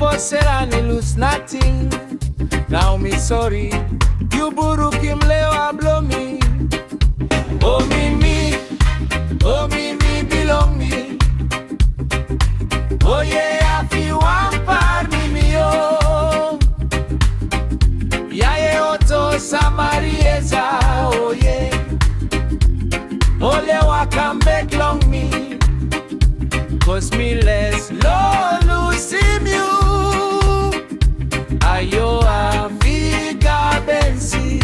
Fosera ni lose nothing. Now me sorry. You buruk him lewa blow me. Oh me, oh me belong me. Oh yeah, I feel one part me oh. Yaye oto samarieza oh yeah. Ole waka make long me. Cause me less low lose him you. Ayo afiga bensi.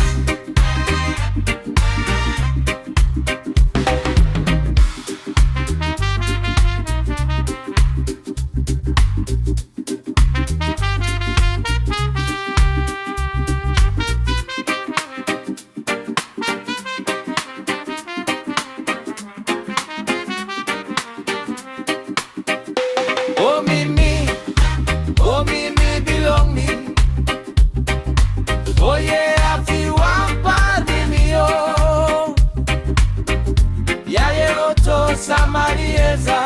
Oh me belong me. Oh yeah, I feel one part in me oh. Yaye oto samarieza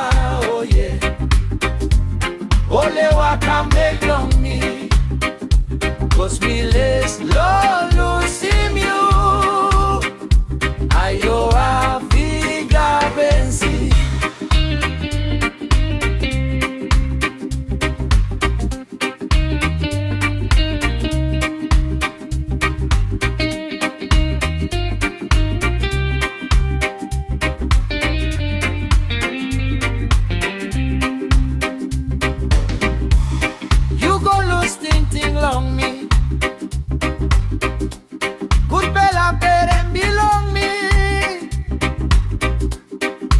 oh yeah. Ole waka make long me. Cause me less low lose him you. Ayo afiga bensi. Long me. Good bella parent belong me.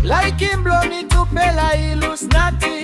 Like him blow me to Bella, he lose nothing.